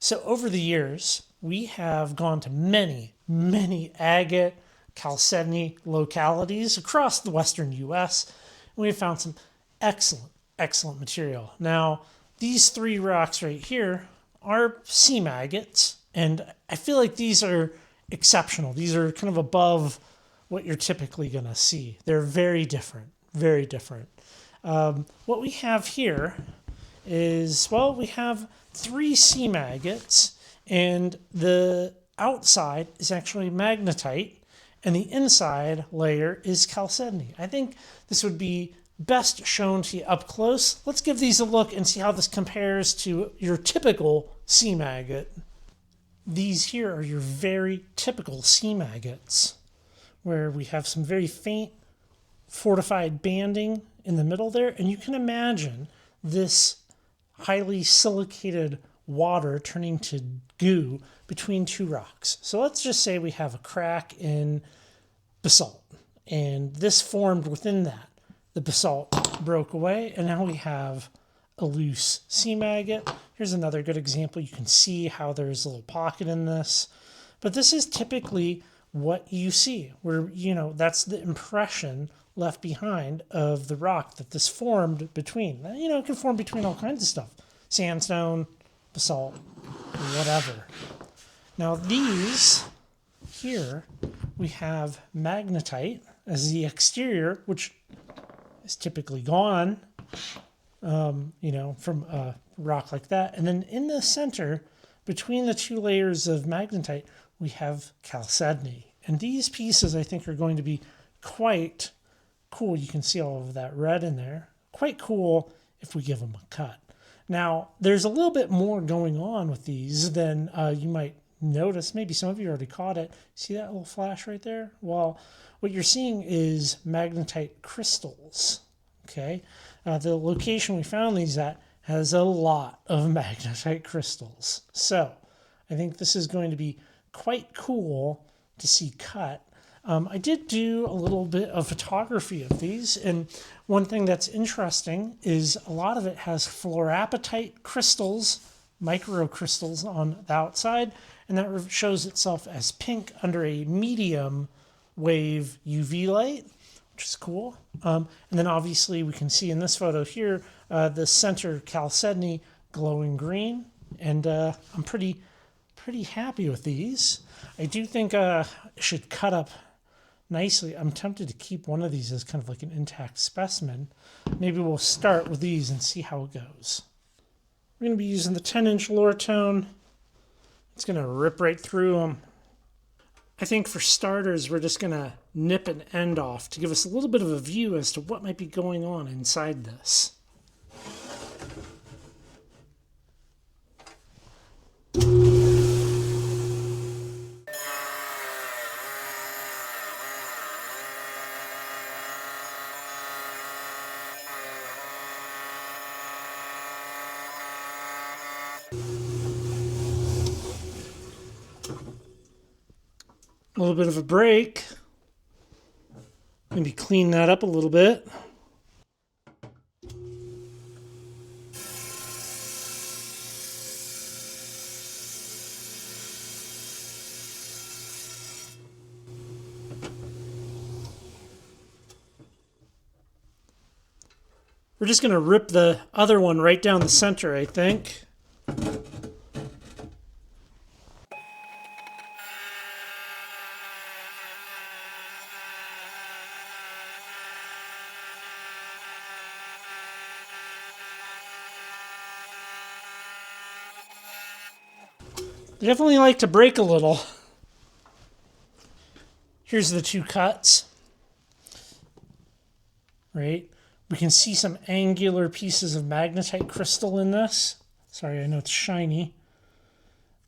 So over the years, we have gone to many, many agate, chalcedony localities across the western U.S. And we have found some excellent, excellent material. Now, these three rocks right here are seam agates, and I feel like these are exceptional. These are kind of above what you're typically going to see. They're very different, very different. What we have here is, well, we have three seam agates, and the outside is actually magnetite, and the inside layer is chalcedony. I think this would be best shown to you up close. Let's give these a look and see how this compares to your typical seam agate. These here are your very typical seam agates, where we have some very faint fortified banding in the middle there, and you can imagine this highly silicated water turning to goo between two rocks. So let's just say we have a crack in basalt, and this formed within that. The basalt broke away, and now we have a loose seam agate. Here's another good example. You can see how there's a little pocket in this, but this is typically what you see, where, that's the impression left behind of the rock that this formed between. It can form between all kinds of stuff. Sandstone, basalt, whatever. Now these here, we have magnetite as the exterior, which is typically gone, from a rock like that. And then in the center, between the two layers of magnetite, we have chalcedony. And these pieces, I think, are going to be quite cool. You can see all of that red in there. Quite cool if we give them a cut. Now, there's a little bit more going on with these than you might notice. Maybe some of you already caught it. See that little flash right there? Well, what you're seeing is magnetite crystals. Okay, the location we found these at has a lot of magnetite crystals. So I think this is going to be quite cool to see cut. I did do a little bit of photography of these, and one thing that's interesting is a lot of it has fluorapatite crystals, microcrystals on the outside, and that shows itself as pink under a medium wave UV light, which is cool. And then obviously we can see in this photo here, the center chalcedony glowing green, and I'm pretty happy with these. I do think it should cut up nicely. I'm tempted to keep one of these as kind of like an intact specimen. Maybe we'll start with these and see how it goes. We're going to be using the 10-inch lower tone. It's going to rip right through them. I think for starters, we're just going to nip an end off to give us a little bit of a view as to what might be going on inside this. A little bit of a break. Maybe clean that up a little bit. We're just going to rip the other one right down the center, I think. They definitely like to break a little. Here's the two cuts. Right? We can see some angular pieces of magnetite crystal in this. Sorry, I know it's shiny.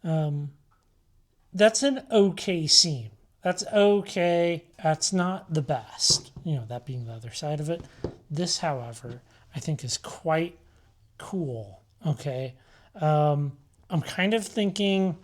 That's an okay seam. That's okay. That's not the best. That being the other side of it. This, however, I think is quite cool. Okay. I'm kind of thinking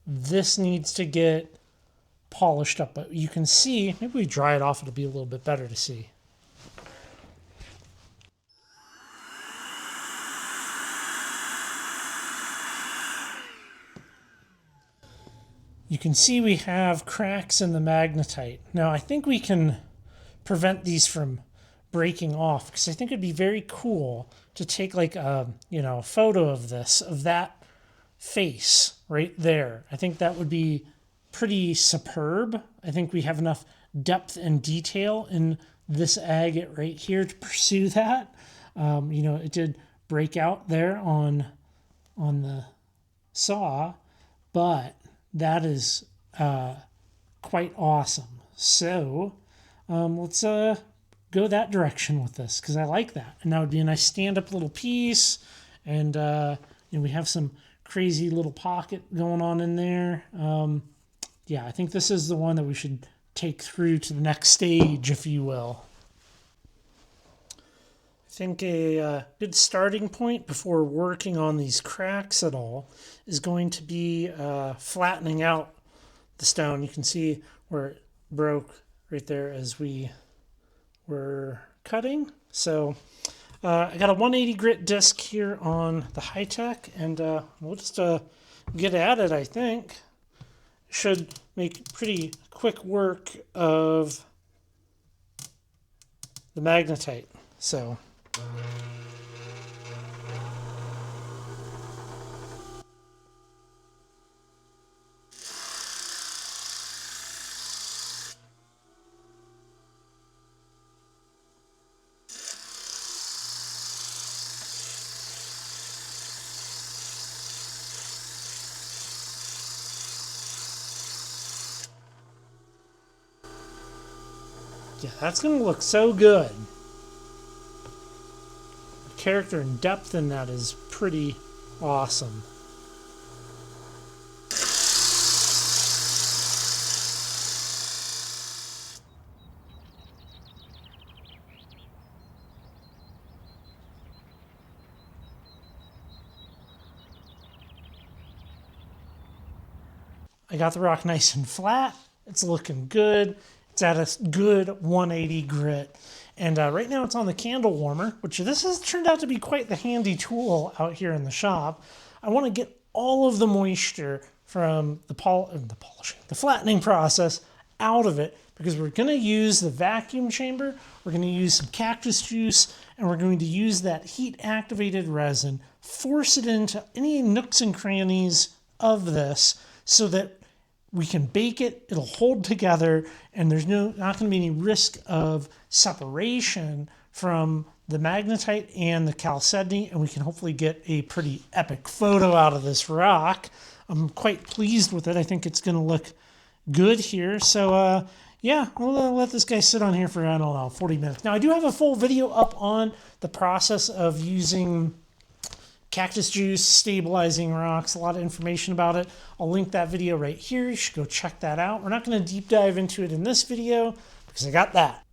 this needs to get polished up, but you can see, maybe we dry it off, it'll be a little bit better to see. You can see we have cracks in the magnetite. Now I think we can prevent these from breaking off, because I think it'd be very cool to take like a photo of this, of that face right there. I think that would be pretty superb. I think we have enough depth and detail in this agate right here to pursue that. It did break out there on the saw, but that is quite awesome. So let's go that direction with this, because I like that. And that would be a nice stand-up little piece. And we have some crazy little pocket going on in there. Yeah, I think this is the one that we should take through to the next stage, if you will. I think a good starting point before working on these cracks at all is going to be flattening out the stone. You can see where it broke right there as we were cutting. So I got a 180 grit disc here on the high-tech, and we'll just get at it, I think. Should make pretty quick work of the magnetite. So yeah, that's going to look so good. The character and depth in that is pretty awesome. I got the rock nice and flat. It's looking good. It's at a good 180 grit. And right now it's on the candle warmer, which this has turned out to be quite the handy tool out here in the shop. I want to get all of the moisture from the polishing, the flattening process out of it, because we're going to use the vacuum chamber, we're going to use some cactus juice, and we're going to use that heat-activated resin, force it into any nooks and crannies of this so that we can bake it, it'll hold together, and there's not going to be any risk of separation from the magnetite and the chalcedony, and we can hopefully get a pretty epic photo out of this rock. I'm quite pleased with it. I think it's going to look good here. So yeah, we'll let this guy sit on here for, I don't know, 40 minutes. Now I do have a full video up on the process of using cactus juice, stabilizing rocks, a lot of information about it. I'll link that video right here. You should go check that out. We're not going to deep dive into it in this video because I got that.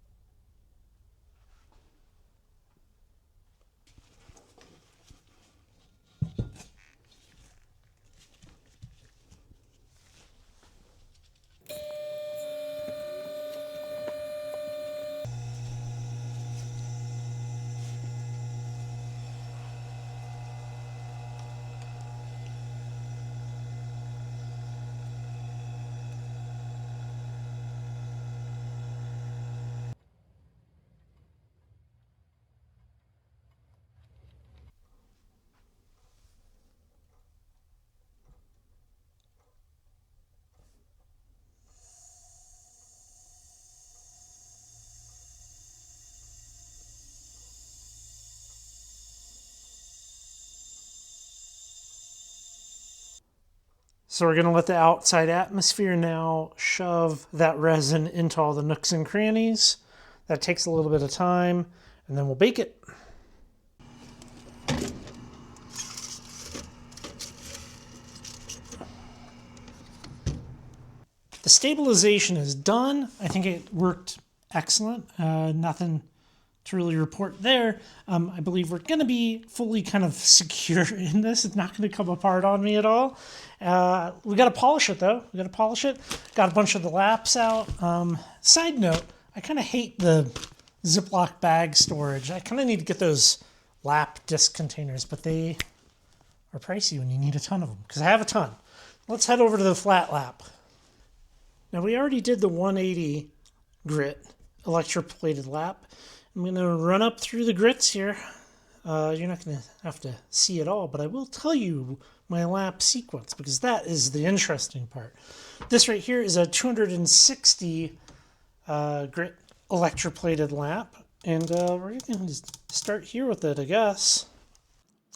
So we're going to let the outside atmosphere now shove that resin into all the nooks and crannies. That takes a little bit of time, and then we'll bake it. The stabilization is done. I think it worked excellent. Nothing to really report there. I believe we're going to be fully kind of secure in this. It's not going to come apart on me at all. We got to polish it though. We got to polish it. Got a bunch of the laps out. Side note, I kind of hate the Ziploc bag storage. I kind of need to get those lap disc containers, but they are pricey when you need a ton of them, because I have a ton. Let's head over to the flat lap. Now we already did the 180 grit electroplated lap. I'm going to run up through the grits here. You're not going to have to see it all, but I will tell you my lap sequence because that is the interesting part. This right here is a 260 grit electroplated lap, and we're going to start here with it, I guess.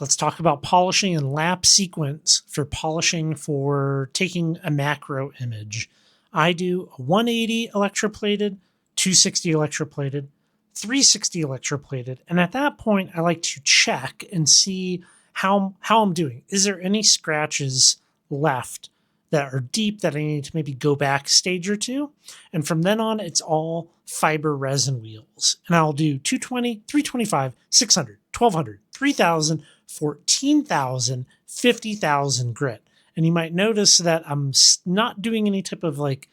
Let's talk about polishing and lap sequence for polishing for taking a macro image. I do a 180 electroplated, 260 electroplated, 360 electroplated, and at that point I like to check and see how I'm doing. Is there any scratches left that are deep that I need to maybe go back a stage or two? And from then on, it's all fiber resin wheels. And I'll do 220, 325, 600, 1200, 3000, 14,000, 50,000 grit. And you might notice that I'm not doing any type of like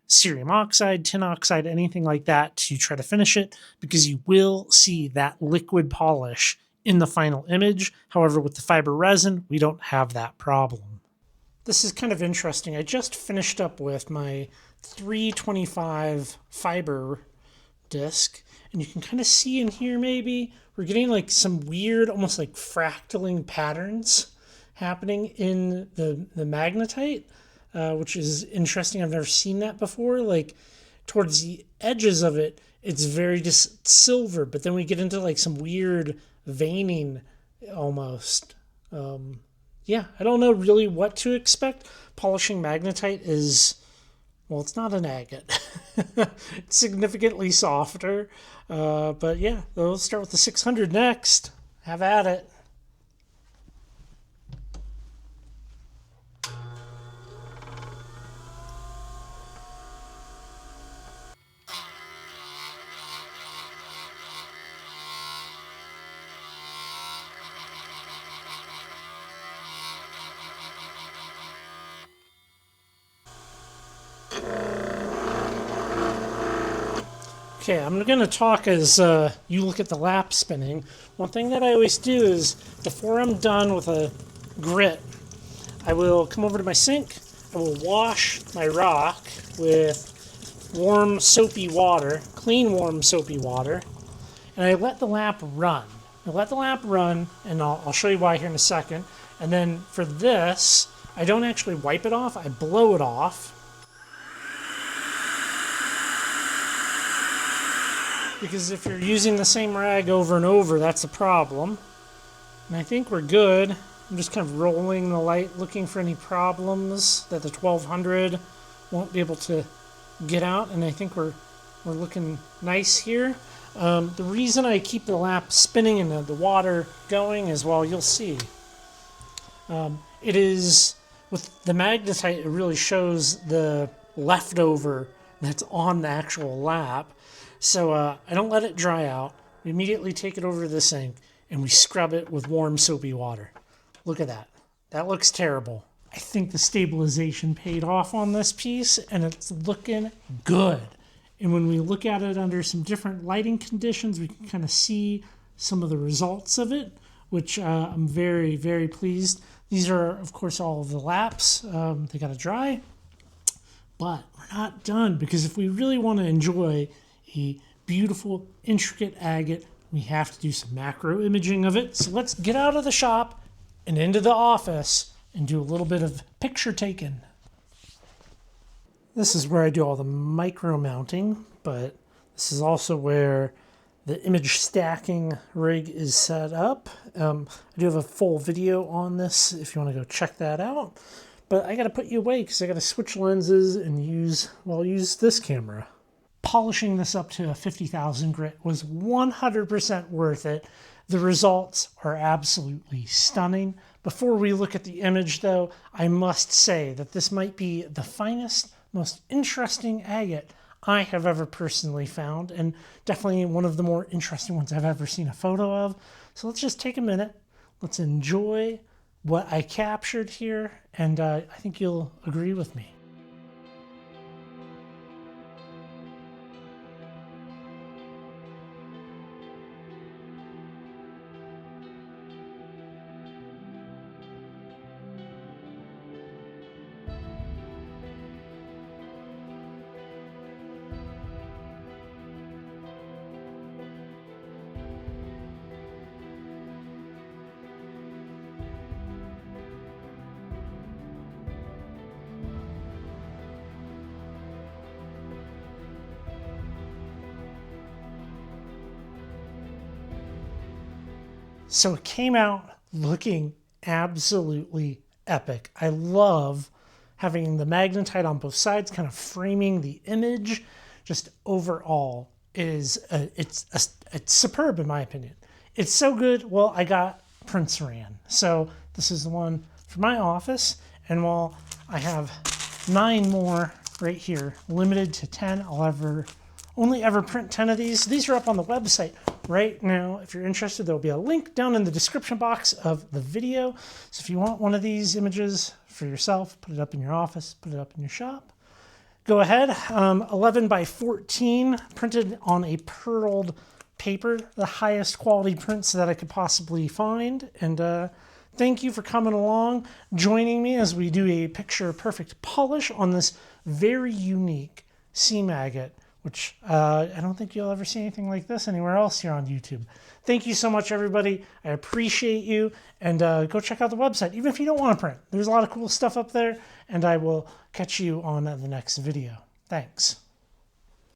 cerium oxide, tin oxide, anything like that to try to finish it, because you will see that liquid polish in the final image. However, with the fiber resin, we don't have that problem. This is kind of interesting. I just finished up with my 325 fiber disc, and you can kind of see in here maybe we're getting like some weird, almost like fractaling patterns happening in the magnetite, which is interesting. I've never seen that before. Like towards the edges of it, it's very just silver, but then we get into like some weird veining almost. Yeah, I don't know really what to expect. Polishing magnetite is, well, it's not an agate. It's significantly softer. But yeah, we'll start with the 600 next. Have at it. Okay, I'm going to talk as you look at the lap spinning. One thing that I always do is before I'm done with a grit, I will come over to my sink. I will wash my rock with warm soapy water, clean warm soapy water, and I let the lap run. I let the lap run, and I'll show you why here in a second. And then for this, I don't actually wipe it off, I blow it off. Because if you're using the same rag over and over, that's a problem. And I think we're good. I'm just kind of rolling the light, looking for any problems that the 1200 won't be able to get out. And I think we're looking nice here. The reason I keep the lap spinning and the water going is, well, you'll see. It is, with the magnetite, it really shows the leftover that's on the actual lap. So I don't let it dry out. We immediately take it over to the sink and we scrub it with warm soapy water. Look at that. That looks terrible. I think the stabilization paid off on this piece and it's looking good. And when we look at it under some different lighting conditions, we can kind of see some of the results of it, which I'm very, very pleased. These are, of course, all of the laps. They got to dry. But we're not done, because if we really want to enjoy a beautiful, intricate agate, we have to do some macro imaging of it. So let's get out of the shop and into the office and do a little bit of picture taking. This is where I do all the micro mounting, but this is also where the image stacking rig is set up. I do have a full video on this if you want to go check that out. But I got to put you away because I got to switch lenses and use this camera. Polishing this up to a 50,000 grit was 100% worth it. The results are absolutely stunning. Before we look at the image, though, I must say that this might be the finest, most interesting agate I have ever personally found, and definitely one of the more interesting ones I've ever seen a photo of. So let's just take a minute. Let's enjoy what I captured here, and I think you'll agree with me. So it came out looking absolutely epic. I love having the magnetite on both sides, kind of framing the image. Just overall it's superb in my opinion. It's so good. Well, I got Prince Ran. So this is the one for my office. And while I have 9 more right here, limited to 10, I'll only ever print 10 of these. These are up on the website right now. If you're interested, there'll be a link down in the description box of the video. So if you want one of these images for yourself, put it up in your office, put it up in your shop, go ahead. 11 by 14 printed on a purled paper, the highest quality prints that I could possibly find. And thank you for coming along, joining me as we do a picture perfect polish on this very unique seam agate, which I don't think you'll ever see anything like this anywhere else here on YouTube. Thank you so much, everybody. I appreciate you. And go check out the website, even if you don't want to print. There's a lot of cool stuff up there, and I will catch you on the next video. Thanks.